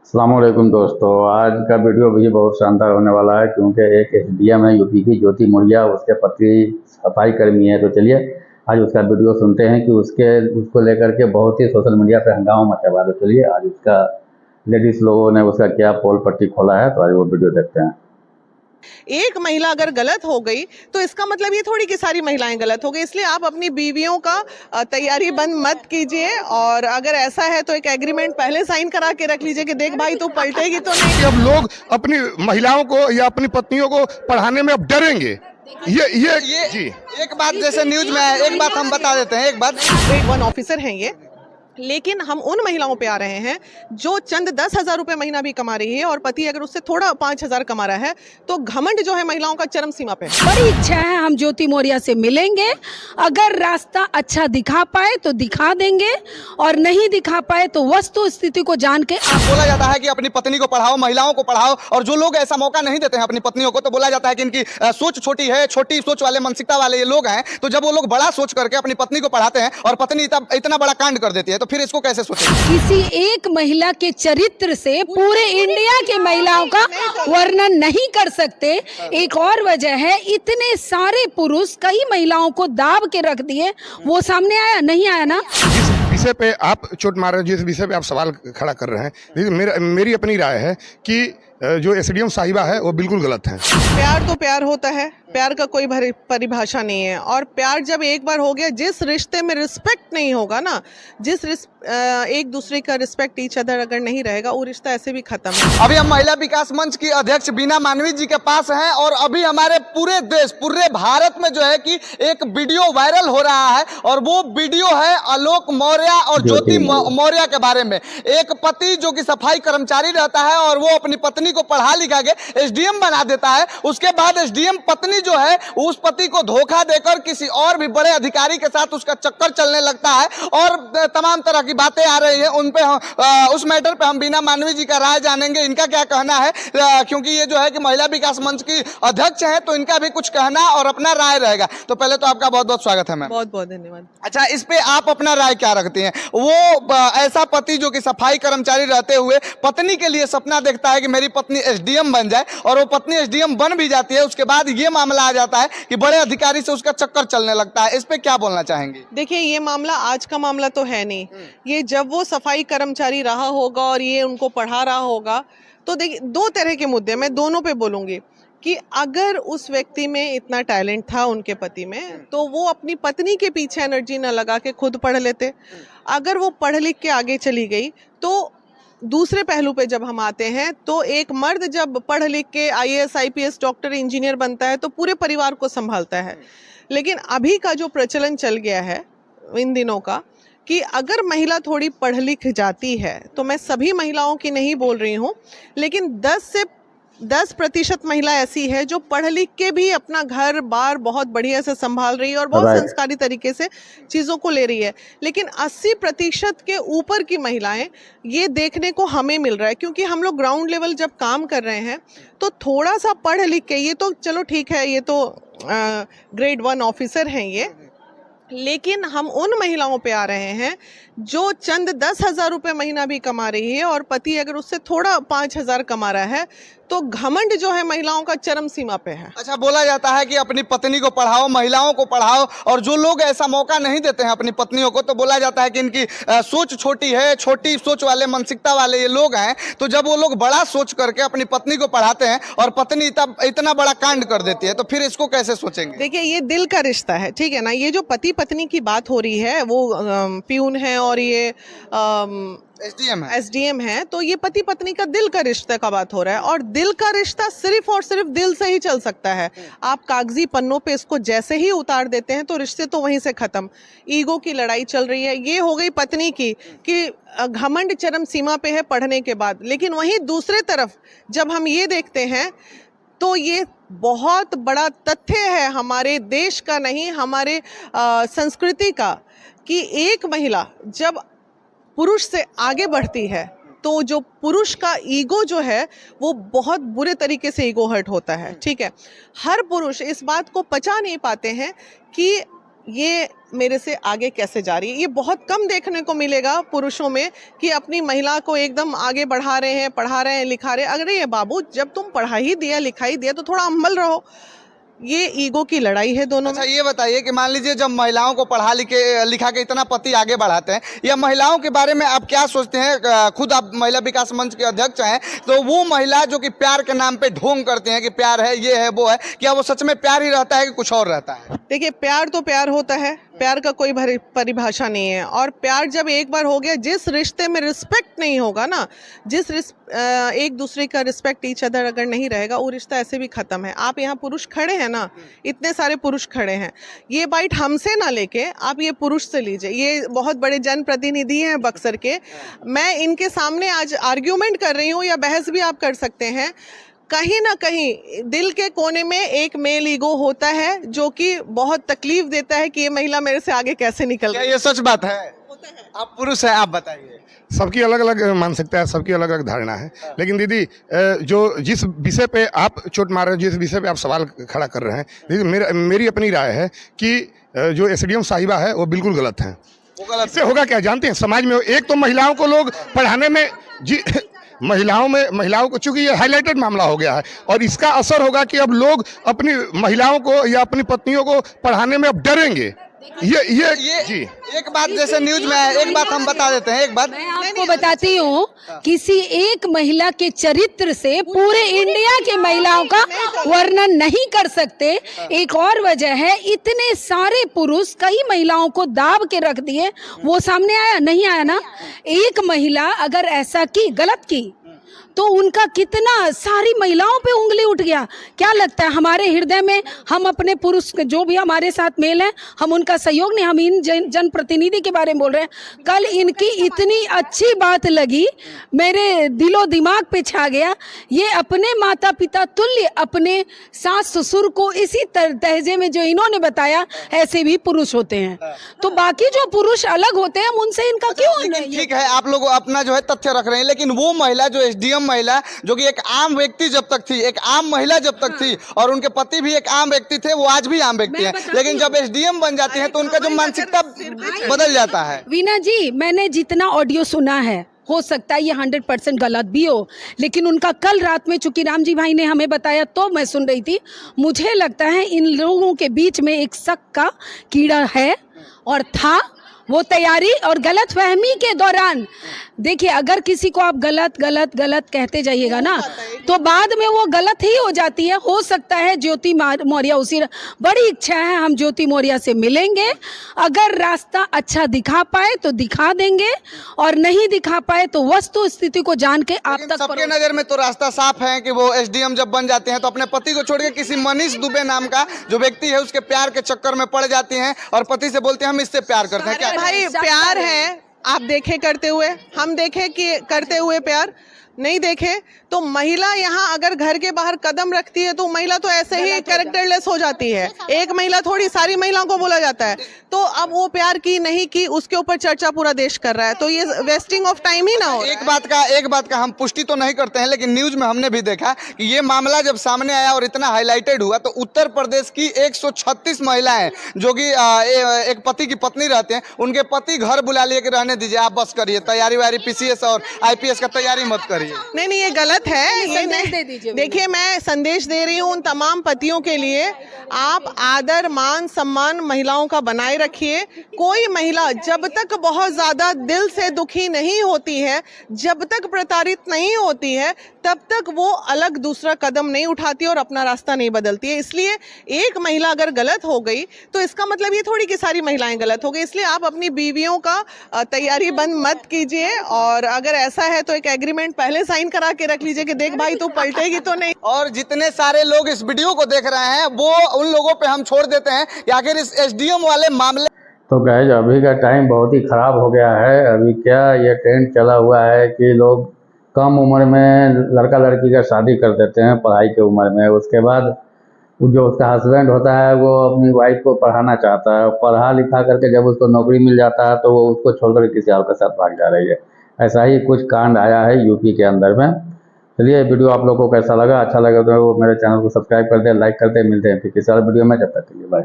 अस्सलामुअलैकुम दोस्तों, आज का वीडियो भी बहुत शानदार होने वाला है क्योंकि एक एसडीएम है यूपी की ज्योति मौर्या, उसके पति सफाई कर्मी है। तो चलिए आज उसका वीडियो सुनते हैं कि उसको लेकर के बहुत ही सोशल मीडिया पे हंगामा मचा हुआ है। तो चलिए आज उसका लेडीज लोगों ने उसका क्या पोल पट्टी खोला है, तो आज वो वीडियो देखते हैं। एक महिला अगर गलत हो गई तो इसका मतलब ये थोड़ी कि सारी महिलाएं गलत हो गई, इसलिए आप अपनी बीवियों का तैयारी बंद मत कीजिए। और अगर ऐसा है तो एक एग्रीमेंट पहले साइन करा के रख लीजिए कि देख भाई तू पलटेगी तो नहीं। अब लोग अपनी महिलाओं को या अपनी पत्नियों को पढ़ाने में अब डरेंगे। ये जी एक बात जैसे न्यूज में है, एक बात हम बता देते हैं। एक बात, ग्रेड 1 ऑफिसर हैं ये, लेकिन हम उन महिलाओं पे आ रहे हैं जो चंद 10,000 रुपए महीना भी कमा रही है और पति अगर उससे थोड़ा 5,000 कमा रहा है तो घमंड जो है महिलाओं का चरम सीमा पे है। बड़ी इच्छा है हम ज्योति मौर्या से मिलेंगे। अगर रास्ता अच्छा दिखा पाए तो दिखा देंगे और नहीं दिखा पाए तो वस्तु स्थिति को जान के बोला जाता है कि अपनी पत्नी को पढ़ाओ, महिलाओं को पढ़ाओ, और जो लोग ऐसा मौका नहीं देते हैं अपनी पत्नियों को, तो बोला जाता है कि इनकी सोच छोटी है, छोटी सोच वाले, मानसिकता वाले ये लोग हैं। तो जब वो लोग बड़ा सोच करके अपनी पत्नी को पढ़ाते हैं और पत्नी इतना बड़ा कांड कर देती है, तो फिर इसको कैसे सोचें? किसी एक महिला के चरित्र से पूरे इंडिया की महिलाओं का वर्णन नहीं कर सकते। एक और वजह है, इतने सारे पुरुष कई महिलाओं को दाब के रख दिए, वो सामने आया नहीं आया ना। जिस विषय पे आप चोट मार रहे हो, जिस विषय पे आप सवाल खड़ा कर रहे हैं, मेरी अपनी राय है कि जो एसडीएम साहिबा है वो बिल्कुल गलत है। प्यार तो प्यार होता है, प्यार का कोई परिभाषा नहीं है। और प्यार जब एक बार हो गया, जिस रिश्ते में रिस्पेक्ट नहीं होगा ना, एक दूसरे का रिस्पेक्ट ईच अदर अगर नहीं रहेगा, वो रिश्ता ऐसे भी खत्म है। अभी हम महिला विकास मंच की अध्यक्ष बीना मानवी जी के पास हैं और अभी हमारे पूरे देश, पूरे भारत में जो है कि एक वीडियो वायरल हो रहा है और वो वीडियो है आलोक मौर्य और ज्योति मौर्य के बारे में। एक पति जो कि सफाई कर्मचारी रहता है और वो अपनी पत्नी को पढ़ा लिखा के एसडीएम बना देता है। उसके बाद एसडीएम पत्नी जो है उस पति को धोखा देकर किसी और भी बड़े अधिकारी के साथ उसका चक्कर चलने लगता है और तमाम तरह की बातें आ रही हैं। उन पे उस मैटर पे हम बीना मानवी जी का राय जानेंगे, इनका क्या कहना है, क्योंकि ये जो है कि महिला विकास मंच की अध्यक्ष हैं, तो इनका भी कुछ कहना और अपना राय रहेगा। तो पहले तो आपका बहुत बहुत स्वागत है मैम। बहुत बहुत धन्यवाद। अच्छा, इस पे आप अपना राय क्या रखती हैं? वो ऐसा पति जो कि सफाई कर्मचारी रहते हुए पत्नी के लिए सपना देखता है कि मेरी पत्नी एसडीएम बन जाए, और वो पत्नी एसडीएम बन भी जाती है, उसके बाद ये मामला आ जाता है कि बड़े अधिकारी से उसका चक्कर चलने लगता है। इस पे क्या बोलना चाहेंगे? देखिए, ये मामला आज का मामला तो है नहीं। ये जब वो सफाई कर्मचारी रहा होगा और ये उनको पढ़ा रहा होगा, तो देखिए दो तरह के मुद्दे, मैं दोनों पे बोलूंगी कि अगर उस व्यक्ति में इतना टैलेंट था उनके पति में, तो वो अपनी पत्नी के पीछे एनर्जी न लगा के खुद पढ़ लेते। अगर वो पढ़ लिख के आगे चली गई, तो दूसरे पहलू पे जब हम आते हैं, तो एक मर्द जब पढ़ लिख के आईएएस, आईपीएस, डॉक्टर, इंजीनियर बनता है तो पूरे परिवार को संभालता है। लेकिन अभी का जो प्रचलन चल गया है इन दिनों का, कि अगर महिला थोड़ी पढ़ लिख जाती है, तो मैं सभी महिलाओं की नहीं बोल रही हूँ, लेकिन 10% महिला ऐसी है जो पढ़ लिख के भी अपना घर बार बहुत बढ़िया से संभाल रही है और बहुत संस्कारी तरीके से चीज़ों को ले रही है। लेकिन 80% के ऊपर की महिलाएं, ये देखने को हमें मिल रहा है, क्योंकि हम लोग ग्राउंड लेवल जब काम कर रहे हैं तो थोड़ा सा पढ़ लिख के, ये तो चलो ठीक है, ये तो ग्रेड 1 ऑफिसर हैं ये, लेकिन हम उन महिलाओं पे आ रहे हैं जो चंद 10,000 रुपए महीना भी कमा रही है और पति अगर उससे थोड़ा 5,000 कमा रहा है, तो घमंड जो है महिलाओं का चरम सीमा पे है। अच्छा, बोला जाता है कि अपनी पत्नी को पढ़ाओ, महिलाओं को पढ़ाओ, और जो लोग ऐसा मौका नहीं देते हैं अपनी पत्नियों को, तो बोला जाता है कि इनकी सोच छोटी है, छोटी सोच वाले, मानसिकता वाले ये लोग हैं। तो जब वो लोग बड़ा सोच करके अपनी पत्नी को पढ़ाते हैं और पत्नी इतना बड़ा कांड कर देती है, तो फिर इसको कैसे सोचेंगे? देखिए, ये दिल का रिश्ता है, ठीक है ना। ये जो पति पत्नी की बात हो रही है, वो प्यून है और ये एसडीएम है, तो ये पति पत्नी का दिल का रिश्ता का बात हो रहा है। और दिल का रिश्ता सिर्फ और सिर्फ दिल से ही चल सकता है। आप कागजी पन्नों पे इसको जैसे ही उतार देते हैं तो रिश्ते तो वहीं से खत्म। ईगो की लड़ाई चल रही है, ये हो गई पत्नी की कि घमंड चरम सीमा पे है पढ़ने के बाद। लेकिन वहीं दूसरे तरफ जब हम ये देखते हैं, तो ये बहुत बड़ा तथ्य है हमारे देश का, नहीं हमारे संस्कृति का, कि एक महिला जब पुरुष से आगे बढ़ती है तो जो पुरुष का ईगो जो है वो बहुत बुरे तरीके से ईगो हर्ट होता है। ठीक है, हर पुरुष इस बात को पचा नहीं पाते हैं कि ये मेरे से आगे कैसे जा रही है। ये बहुत कम देखने को मिलेगा पुरुषों में कि अपनी महिला को एकदम आगे बढ़ा रहे हैं, पढ़ा रहे हैं, लिखा रहे हैं। अरे ये बाबू, जब तुम पढ़ा ही दिया, लिखा ही दिया, तो थोड़ा हम्बल रहो। ये ईगो की लड़ाई है दोनों में। अच्छा ये बताइए कि मान लीजिए जब महिलाओं को पढ़ा लिखा के इतना पति आगे बढ़ाते हैं, या महिलाओं के बारे में आप क्या सोचते हैं? खुद आप महिला विकास मंच के अध्यक्ष हैं, तो वो महिला जो कि प्यार के नाम पे ढोंग करते हैं कि प्यार है, ये है, वो है, क्या वो सच में प्यार ही रहता है कि कुछ और रहता है? देखिए, प्यार तो प्यार होता है, प्यार का कोई परिभाषा नहीं है। और प्यार जब एक बार हो गया, जिस रिश्ते में रिस्पेक्ट नहीं होगा ना, एक दूसरे का रिस्पेक्ट ईच अदर अगर नहीं रहेगा, वो रिश्ता ऐसे भी खत्म है। आप यहाँ पुरुष खड़े हैं ना, इतने सारे पुरुष खड़े हैं, ये बाइट हमसे ना लेके आप ये पुरुष से लीजिए। ये बहुत बड़े जनप्रतिनिधि हैं बक्सर के, मैं इनके सामने आज आर्ग्यूमेंट कर रही हूँ, या बहस भी आप कर सकते हैं। कहीं ना कहीं दिल के कोने में एक मेल ईगो होता है जो कि बहुत तकलीफ देता है कि ये महिला मेरे से आगे कैसे निकल क्या गई। ये सच बात है? आप पुरुष हैं, आप बताइए। सबकी अलग अलग मानसिकता है, सबकी अलग अलग धारणा है। लेकिन दीदी, जो जिस विषय पे आप चोट मार रहे हैं, जिस विषय पे आप सवाल खड़ा कर रहे हैं, दीदी मेरी अपनी राय है कि जो एसडीएम साहिबा है वो बिल्कुल गलत है। वो गलत इससे होगा क्या जानते हैं? समाज में एक तो महिलाओं को लोग पढ़ाने में महिलाओं को, चूंकि ये हाईलाइटेड मामला हो गया है, और इसका असर होगा कि अब लोग अपनी महिलाओं को या अपनी पत्नियों को पढ़ाने में अब डरेंगे। ये जी, एक बात जैसे न्यूज में है, एक बात हम बता देते हैं। एक बात मैं आपको बताती हूँ, किसी एक महिला के चरित्र से पूरे इंडिया की महिलाओं का वर्णन नहीं कर सकते। एक और वजह है, इतने सारे पुरुष कई महिलाओं को दाब के रख दिए, वो सामने आया नहीं आया ना। एक महिला अगर ऐसा की, गलत की, तो उनका कितना सारी महिलाओं पे उंगली उठ गया। क्या लगता है हमारे हृदय में, हम अपने पुरुष जो भी हमारे साथ मेल हैं, हम उनका सहयोग नहीं, हम इन जनप्रतिनिधि के बारे में बोल रहे हैं। कल इनकी इतनी अच्छी बात लगी, मेरे दिलो दिमाग पे छा गया। ये अपने माता पिता तुल्य अपने सास ससुर को इसी तहजे में जो इन्होंने बताया, ऐसे भी पुरुष होते हैं। तो बाकी जो पुरुष अलग होते हैं, उनसे इनका क्यों? ठीक है, आप लोग अपना जो है तथ्य रख रहे हैं, लेकिन वो महिला जो एसडीएम महिला, जो कि एक आम व्यक्ति जब तक थी, एक आम महिला जब तक थी, और उनके पति भी एक आम व्यक्ति थे, वो आज भी आम व्यक्ति हैं, लेकिन जब एसडीएम बन जाती हैं तो उनका जो मानसिकता बदल जाता है। वीना जी, मैंने जितना ऑडियो सुना है, हो सकता है ये 100% गलत भी हो, लेकिन उनका कल रात में चूंकि राम जी भाई ने हमें बताया तो मैं सुन रही थी, मुझे लगता है इन लोगों के बीच में एक शक का कीड़ा है और था। वो तैयारी और गलत फहमी के दौरान, देखिए, अगर किसी को आप गलत गलत गलत कहते जाइएगा ना, तो बाद में वो गलत ही हो जाती है। हो सकता है ज्योति मौर्य, उसी बड़ी इच्छा है हम ज्योति मौर्य से मिलेंगे, अगर रास्ता अच्छा दिखा पाए तो दिखा देंगे, और नहीं दिखा पाए तो वस्तु स्थिति को जान के आप तक। सबके नजर में तो रास्ता साफ है कि वो एसडीएम जब बन जाते हैं तो अपने पति को छोड़ के किसी मनीष दुबे नाम का जो व्यक्ति है उसके प्यार के चक्कर में पड़ जाती हैं, और पति से बोलते हैं हम इससे प्यार करते हैं। क्या भाई, प्यार है, आप देखे करते हुए, हम देखे कि करते हुए प्यार नहीं देखे, तो महिला यहाँ अगर घर के बाहर कदम रखती है तो महिला तो ऐसे ही कैरेक्टरलेस हो जाती है। एक महिला थोड़ी, सारी महिलाओं को बोला जाता है। तो अब वो प्यार की नहीं की, उसके ऊपर चर्चा पूरा देश कर रहा है, तो ये वेस्टिंग ऑफ टाइम ही ना हो। एक बात का हम पुष्टि तो नहीं करते हैं, लेकिन न्यूज में हमने भी देखा कि ये मामला जब सामने आया और इतना हाईलाइटेड हुआ, तो उत्तर प्रदेश की 136 महिलाएं जो कि एक पति की पत्नी रहते हैं, उनके पति घर बुला लिए कि रहने दीजिए, आप बस करिए, तैयारी वारी पीसीएस और आईपीएस का तैयारी मत करिए। नहीं, ये गलत है। ये देखिए, मैं संदेश दे रही हूँ उन तमाम पतियों के लिए, आप आदर मान सम्मान महिलाओं का बनाए रखिए। कोई महिला जब तक बहुत ज्यादा दिल से दुखी नहीं होती है, जब तक प्रताड़ित नहीं होती है, तब तक वो अलग दूसरा कदम नहीं उठाती और अपना रास्ता नहीं बदलती है। इसलिए एक महिला अगर गलत हो गई तो इसका मतलब ये थोड़ी कि सारी महिलाएं गलत हो गई। इसलिए आप अपनी बीवियों का तैयारी बंद मत कीजिए, और अगर ऐसा है तो एक एग्रीमेंट पहले साइन करा के रख लीजिए कि देख भाई तू पलटेगी तो नहीं। और जितने सारे लोग इस वीडियो को देख रहे हैं, वो उन लोगों पे हम छोड़ देते हैं कि आखिर इस एसडीएम वाले मामले। तो गाइस, अभी का टाइम बहुत ही ख़राब हो गया है। अभी क्या ये ट्रेंड चला हुआ है कि लोग कम उम्र में लड़का लड़की का शादी कर देते हैं, पढ़ाई की उम्र में। उसके बाद जो उसका हस्बैंड होता है वो अपनी वाइफ को पढ़ाना चाहता है, पढ़ा लिखा करके जब उसको नौकरी मिल जाता है तो वो उसको छोड़कर किसी और के साथ भाग जा रही है। ऐसा ही कुछ कांड आया है यूपी के अंदर में। चलिए, वीडियो आप लोगों को कैसा लगा? अच्छा लगा तो मेरे चैनल को सब्सक्राइब कर दें, लाइक कर दें। मिलते हैं फिर किसी और वीडियो में, जब तक के लिए बाय।